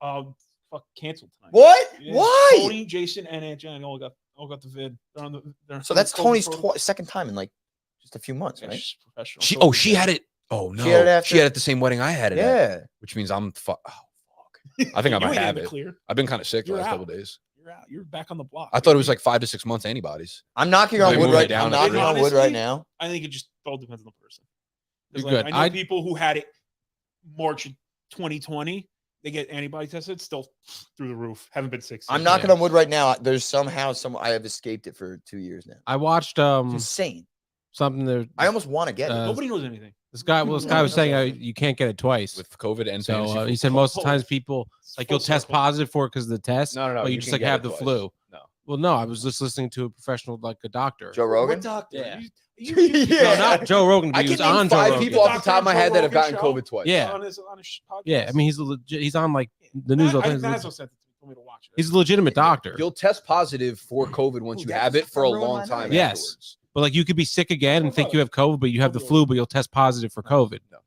Fuck, canceled tonight. What? Yeah. Why? Tony, Jason, and Aunt Jen all got the vid. They're on the. So that's Tony's second time in like just a few months, right? She's professional. She had it. Oh no, She had it after- she had it the same wedding I had it. At, Yeah. which means I'm fuck. I think I might have it. Clear. I've been kind of sick the You're last out. couple days. You're out. You're back on the block. I thought it was like 5 to 6 months antibodies. I'm knocking on They wood moved it right down I'm to knocking three. on wood right now. I think it just all depends on the person. 'Cause, You're like, good. I know I- people who had it March of 2020. They get antibody tested, still through the roof. Haven't been sick. I'm since. knocking on wood right now. There's somehow I have escaped it for 2 years now. I watched It's insane. something there. I almost want to get it. Nobody knows anything. This guy was saying you can't get it twice. With COVID and So fantasy he said most of the times people like you'll Full test circle. positive for it because of the test. No, But you you just can like get have it the twice. flu. No. Well, no, I was just listening to a professional, like a doctor. Joe Rogan? What doctor? Yeah. Yeah. No, not Joe Rogan. I But he can was name on Joe 5 Rogan. people off the top of my Joe head that have Rogan gotten show? COVID twice. Yeah. On his podcast. Yeah, I mean he's on like the news all the time. Nazo sent it to me. Told me to watch it. He's a legitimate doctor. You'll test positive for COVID once you have it for a long time. Yes. Afterwards. But like you could be sick again and think you have COVID, but you have the flu, but you'll test positive for COVID. No.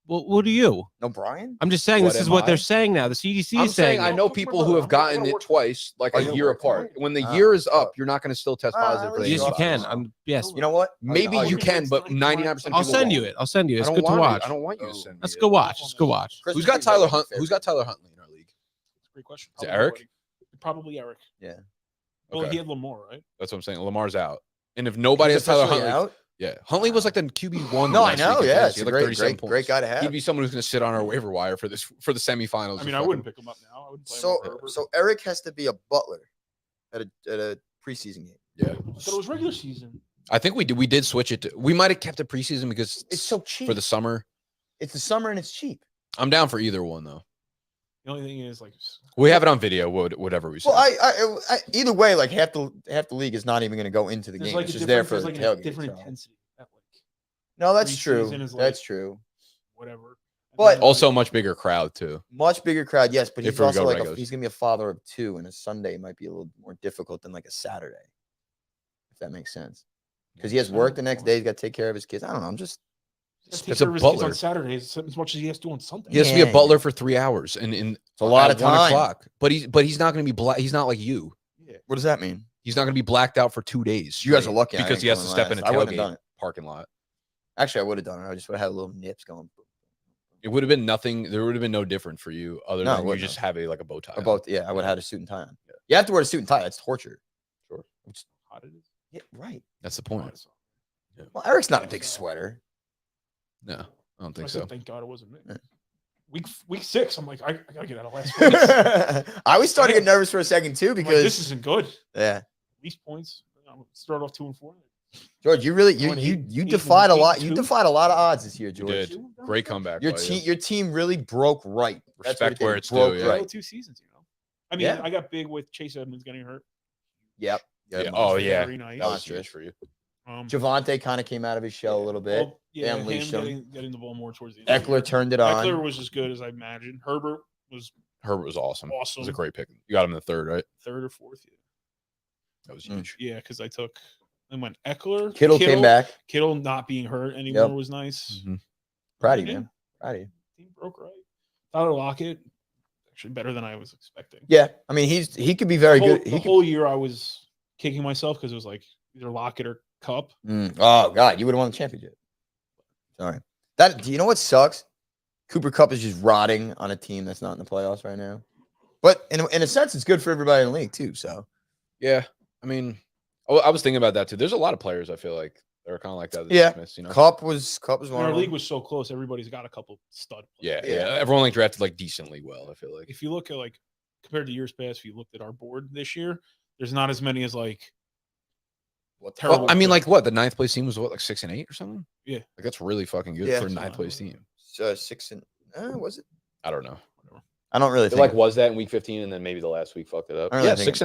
Well, what are you? No, Brian? I'm just saying What this is am what I? they're saying now. The CDC I'm is saying I it. know people who have gotten it twice, like Are a you year working apart. on it? When the Ah. year is up, you're not going to still test positive for the Yes, you antibodies. can. Yes. You know what? Maybe I'll- you can, but 99% of I'll people send you won't. it. I'll send you. It's I don't good to want watch. I don't want you to send me Let's it. go watch. Let's go watch. Christmas Who's got Eve Tyler is my Hunt? Who's got Tyler Huntley in our league? Great question. Is it Eric? Probably Eric. Yeah. Well, Okay. he had Lamar, right? That's what I'm saying. Lamar's out, and if nobody He's has Tyler officially Huntley, out? yeah, Huntley was like the QB1. No, I last know. week in Yeah, fantasy. it's He a had like great, 37 great guy to He'd have. be someone who's going to sit on our waiver wire for the semifinals. I mean, I wouldn't pick him up now. I wouldn't play him So, over Herbert. so Eric has to be a butler at a preseason game. Yeah, I thought it was regular season. I think we did. We did switch it. We might have kept it preseason because It's so cheap. for the summer. It's the summer and it's cheap. I'm down for either one though. The only thing is, like, We have it on video. Whatever we say. Well, I either way, like half the league is not even going to go into the there's game. like It's a just there different, for there's the like a tailgate. different so. intensity. That, like, No, that's true. Preseason is That's like- true. whatever. And But- then, Also, a like, much bigger crowd too. Much bigger crowd, yes, but If he's we also go like regulars. he's gonna be a father of 2, and a Sunday might be a little more difficult than like a Saturday, if that makes sense. Because he has work the next day, he's got to take care of his kids. I don't know. I'm just he has to take It's a care of his kids butler. on Saturdays as much as he has to on Sunday. He has to be Yeah. a butler for 3 hours, and it's a lot at of 1 time. o'clock. But he's not going to be black. He's not like you. Yeah. What does that mean? He's not going to be blacked out for 2 days. You guys are straight lucky I because didn't he has come to in step in a last. I wouldn't have tailgate done it. parking lot. Actually, I would have done it. I just would have had a little nips going. It would have been nothing. There would have been no different for you other No, it than you wouldn't just have. have a bow tie. Or on. both. Yeah, I would have had a suit and tie on. You have to wear a suit and tie. That's torture. Sure. Hot it is. Yeah, right. That's the Oh, point. it's- Well, Eric's not a big sweater. No, I don't I think said, so. thank God it wasn't me. Yeah. Week 6, I'm like, I gotta get out of last place. I was starting to get nervous for a second too I'm like, because this isn't good. yeah, Least points. I'm start off 2-4. George, you really Going eight- you eight defied a and lot. You 2? defied a lot of odds this year, You George. did. Great comeback. Your by you. team really broke right. That's what Respect it where did. it's Broke due, yeah. right. 2 seasons, you know. I mean, Yeah. I got big with Chase Edmonds getting hurt. Yep. Yeah. Oh yeah. Very nice. That was Monstrous. huge for you. Javante kind of came out of his shell a little bit. Well, yeah, They him unleashed him. getting the ball more towards the end. of the year. Eckler turned it on. Eckler was as good as I imagined. Herbert was Herbert was awesome. It was awesome. a great pick. You got him in the third, right? 3rd or 4th. Yeah, That was Mm. huge. yeah, because I went Eckler. Kittle came back. Kittle not being hurt anymore Yep. was nice. Mhm. Proud of Yeah. you, man. Proud of you. Team broke right. Tyler Lockett, actually better than I was expecting. Yeah, I mean he could be very the whole, good. The He could, whole year I was kicking myself because it was like either Lockett or Cup. Oh God, you would have won the championship. Sorry. Do you know what sucks? Cooper Kupp is just rotting on a team that's not in the playoffs right now. But in a sense, it's good for everybody in the league too. So Yeah. I mean, I was thinking about that too. There's a lot of players I feel like that are kind of like that. Yeah. Dismissed, you know? Cup was And one our of league them. was so close. Everybody's got a couple stud Yeah, players. yeah. Everyone like drafted like decently well, I feel like. If you look at like compared to years past, if you looked at our board this year, there's not as many as like What the terrible. Well, I mean, good. like what? The 9th place team was what, like 6 and 8 or something? Yeah. Like that's really fucking good Yeah. for a 9th place team. 6 and was it? I don't know. I don't really It think. like was that in week 15 and then maybe the last week fucked it up. I don't really Yeah, think 6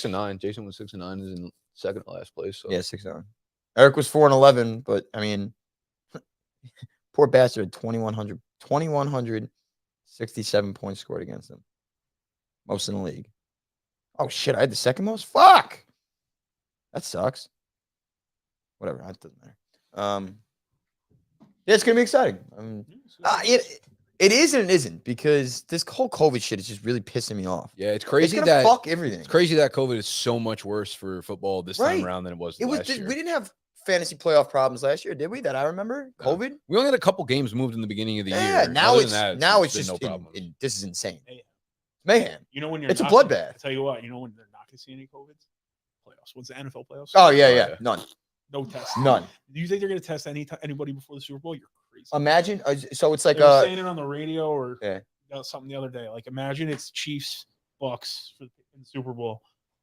and 9. Jason was 6 and 9 is in second to last place. So yeah, 6-9. Eric was 4-11, but I mean, poor bastard had 2,167 points scored against him, most in the league. Oh shit, I had the second most. Fuck, that sucks. Whatever, that doesn't matter. Yeah, it's gonna be exciting. It is and it isn't because this whole COVID shit is just really pissing me off. Yeah, it's It's crazy gonna that fuck everything. it's crazy that COVID is so much worse for football this time Right. around than it was It was. last year. We didn't have fantasy playoff problems last year, did we? That I remember. No. COVID. We only had a couple games moved in the beginning of the Yeah. year. Now Other it's than that, now it's been just no problem. this is insane. Mayhem. Mayhem. You know when you're It's a not bloodbath. I'll tell you what, you know when they're not going to see any COVIDs? Playoffs. What's the NFL playoffs? Oh yeah, Oh, yeah. yeah. None. No test. None. Do you think they're going to test anybody before the Super Bowl? You're crazy. Imagine. So it's like They were saying it on the radio or Yeah. something the other day. Like imagine it's Chiefs Bucks in the Super Bowl.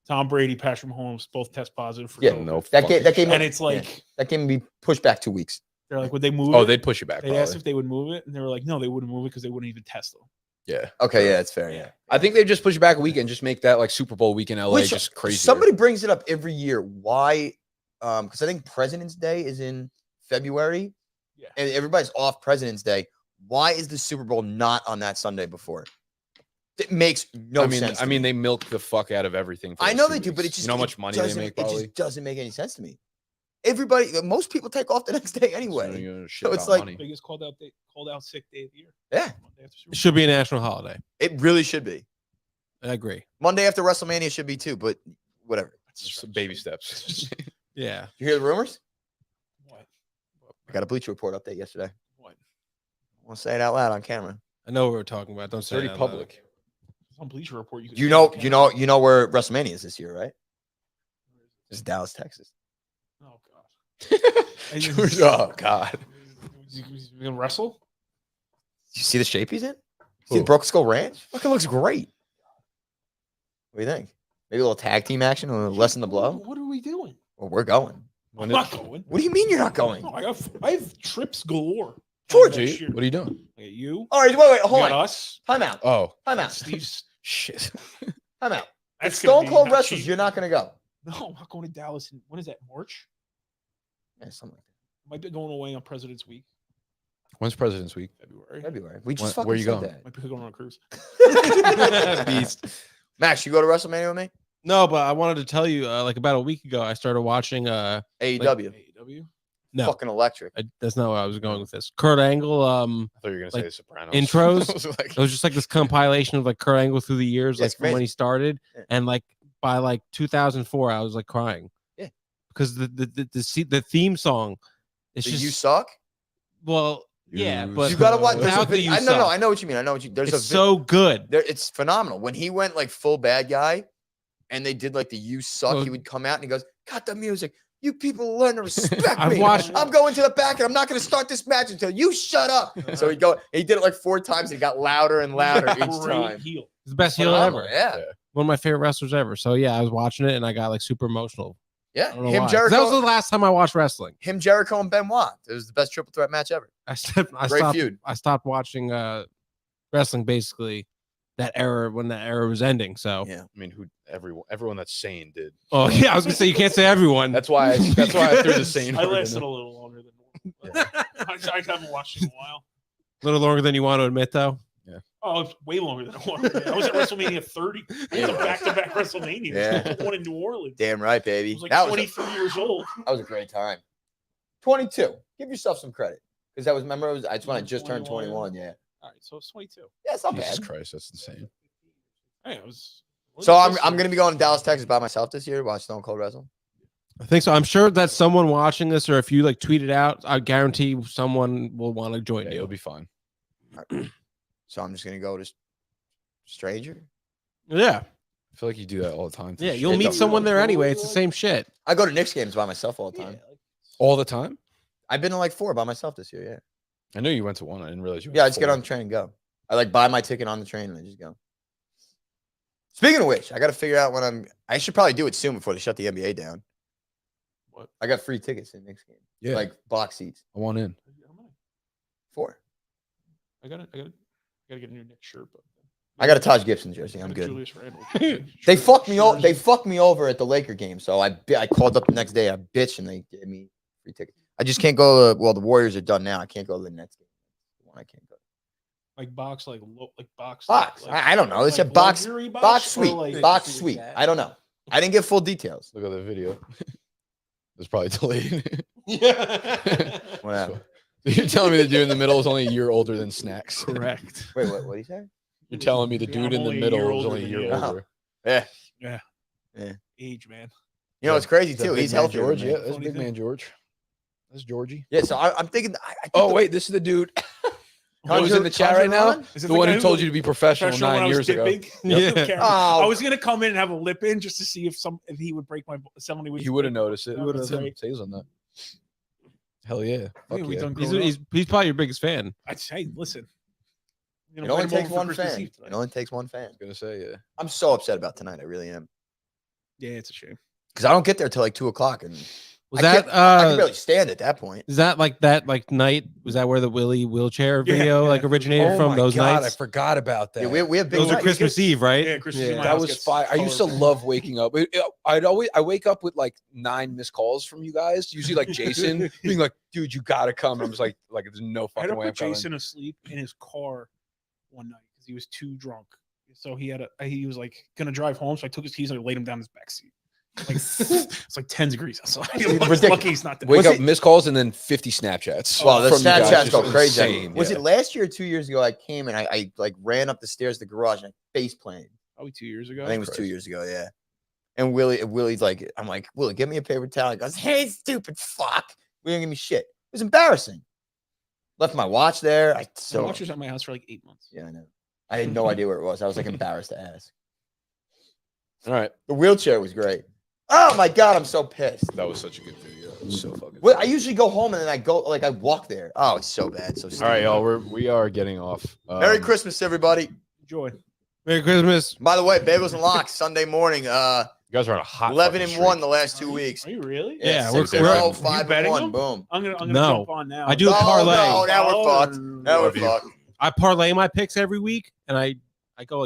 Tom Brady, Patrick Mahomes both test positive for Yeah, COVID. No, that game. That game. And it's like that game be pushed back 2 weeks. they're like, would they move oh, it? they'd push it back. They asked Probably. if they would move it, and they were like, no, they wouldn't move it because they wouldn't even test them. Yeah, Okay, yeah, it's fair. Yeah. I think they just push it back a week and just make that like Super Bowl week in LA Which, just crazy. Somebody brings it up every year. Why? Because I think President's Day is in February, Yeah. and everybody's off President's Day. Why is the Super Bowl not on that Sunday before? It makes no sense. I mean, they milk the fuck out of everything. For I those know 2 they do, but it weeks. just you know how it much money they doesn't- make. It Probably. just doesn't make any sense to me. Most people take off the next day anyway. So it's like- Biggest called out sick day of the year. Yeah, Monday after Super It should be a national holiday. it really should be. I agree. Monday after WrestleMania should be too, but whatever. Just baby steps. Yeah. You hear the rumors? Bowl. What? I got a Bleacher Report update yesterday. What? I want to say it out loud on camera. I know what we're talking about. Don't It's say it already out loud. public. It's on Bleacher Report. You, can You see know, it on you know, camera. you know where WrestleMania is this year, right? It's Dallas, Texas. Oh god. Oh God. You gonna wrestle? You see the shape he's in? See Who? the Broken Skull Ranch? Fucking looks great. What do you think? Maybe a little tag team action, a little lessen the blow. What are we doing? Well, we're going. I'm not going. What do you mean you're not going? No, I have trips galore. George, Next year. What are you doing? I got you. All right, wait, You hold got on. us. Time out. Oh Time out. Steve's. shit. Time out. If That's gonna Stone be Cold not wrestles, cheap. you're not going to go. No, I'm not going to Dallas. When is that? March? Yeah, something Might be going away on President's Week, When's President's Week? February. like that. February. We just Where fucking you said going? Might be going on a cruise. that. Beast. Max, you go to WrestleMania with me? No, but I wanted to tell you, like about a week ago, I started watching. AEW. AEW. No, Fucking electric. that's not where I was going with this. Kurt Angle. I thought you were gonna Like, say The Sopranos. intros? I was like, It was just like this compilation of like Kurt Angle through the years, Yeah, like it's from when crazy. he started, Yeah. and like by like 2004, I was like crying. Yeah. Because the theme song, it's The just You Suck? well, yeah, You but You got to watch. Without There's a without the video. You I know, Suck. I know what you mean. I know what you. There's it's so good. there, it's phenomenal. When he went like full bad guy and they did like the You Suck, Well- he would come out and he goes, cut the music. You people learn to respect I've me. watched- I'm going to the back and I'm not going to start this match until you shut up. So he'd go, he did it like 4 times. He got louder and louder each Great time. heel. It's the best heel Phenomenal, ever. Yeah. One of my favorite wrestlers ever. So yeah, I was watching it and I got like super emotional. Yeah. I don't know Him, why. 'Cause Jericho, that was the last time I watched wrestling. Jericho, and Benoit. It was the best triple threat match ever. I Great stopped. feud. I stopped watching wrestling basically that era when that era was ending. So Yeah. I mean, everyone that's sane did. oh yeah, I was gonna say you can't say everyone. That's why I threw the sane. I word in lasted there. a little longer than normal. I haven't watched it in a while. a little longer than you want to admit though. Oh, it's way longer than I wanted. I was at WrestleMania 30. I was a back-to-back WrestleMania. Yeah. One in New Orleans. Damn right, I baby. was like That was 23 years old. a great time. 22. Give yourself some credit. Because that was, remember, that's when I just turned 21. Yeah. All right, so it's 22. Yeah, it's not Jesus bad. Christ, that's insane. Hey, I was. So I'm going to be going to Dallas, Texas by myself this year to watch Stone Cold wrestle. I think so. I'm sure that someone watching this, or if you like tweet it out, I guarantee someone will want to join Yeah, you. you'll be fine. So I'm just going to go to stranger. Yeah, I feel like you do that all the time. yeah. Shit. You'll meet don't- someone there anyway. It's the same shit. I go to Knicks games by myself all the time. all the time. I've been to like 4 by myself this year. Yeah. I know you went to one. I didn't realize you. Went Yeah, to I just get 4. on the train and go. I like buy my ticket on the train and I just go. Speaking of which, I got to figure out when I should probably do it soon before they shut the NBA down. What? I got free tickets in Knicks game. Yeah, Like box seats. I want in. 4. I gotta get a new Knicks shirt. But I got a Taj Gibson jersey. I'm Got a good. Julius Randle. They fucked me over. They fucked me over at the Laker game. So I called up the next day. I bitched and they gave me free tickets. I just can't go to. Well, the Warriors are done now. I can't go to the Nets game. The one I can't go. Like box, like box. Box. Like, I don't know. They said like box. luxury Box or suite. like- Box suite. I don't know. I didn't get full details. Look at the video. It's probably delayed. Yeah. Whatever. You're telling me the dude in the middle is only a year older than Snacks. Correct. Wait, what did he say? You're telling me the Yeah, dude I'm in the only a middle year is older only a than year you. older. Yeah. Age, man. You know, it's crazy Is that too. big He's man healthy. George, yeah, that's Funny big thing. man George. That's Georgie. Yeah. So I'm thinking. I think Oh wait, this is the dude who's in the chat right now. Is it The one guy who told you to be professional when 9 I was years ago. dipping? Yeah. Oh. I was gonna come in and have a lip in just to see if he would break my someone would. He would have noticed it. That would have Tim great. Says on that. Hell yeah. Yeah, Fuck we yeah. done He's, growing he's, up. he's probably your biggest fan. I'd say, listen. You It know, only invite him takes over for one Christmas fan. Eve It tonight. only takes one fan. I was gonna say, yeah. I'm so upset about tonight. I really am. Yeah, it's a shame. Because I don't get there till like 2:00, and Was I that can't- I can barely stand at that point. is that like night? Was that where the Willie wheelchair Yeah, video yeah. like originated Oh from my those God, nights? I forgot about that. Yeah, we have big Those are nights. Christmas Eve, right? Yeah, Christmas Eve. my That house was gets fire. I used to colorful. love waking up. I wake up with like 9 missed calls from you guys. Usually like Jason being like, "Dude, you gotta come." I was like, there's no I had fucking to way I'm put coming. Jason asleep in his car one night because he was too drunk. So he was like gonna drive home. So I took his keys and I laid him down in his backseat. Like it's like 10 degrees outside. Ridiculous. Lucky he's not there. Wake Was up, it- missed calls, and then 50 Snapchats. Well, the from you guys. Snapchats Just go crazy. insane, Was yeah. it last year or 2 years ago? I came and I like ran up the stairs to the garage and I face planted. Probably 2 years ago. I think it was 2 Christ. years ago. Yeah. And Willie's like, I'm like, Willie, give me a paper towel. He goes, hey, stupid fuck. We didn't give me shit. It was embarrassing. Left my watch there. My watch was at my house for like 8 months. Yeah, I know. I had no idea where it was. I was like embarrassed to ask. All right, The wheelchair was great. Oh my god, I'm so pissed. that was such a good video. It was so fucking. Well, I funny. usually go home and then I walk there. Oh, it's so bad. So All stupid. right, y'all. We are getting off. Merry Christmas, everybody. Enjoy. Merry Christmas. By the way, Bagels and Locks Sunday morning. You guys are on a hot 11 fucking and 1 streak. the last 2 weeks. Are you really? Yeah, six we're- and we're- oh, you 5 and betting 1. them? Boom. I'm gonna No. jump on now. I do a Oh, parlay. no, now we're fucked. Now we're Love you. fucked. I parlay my picks every week, and I go like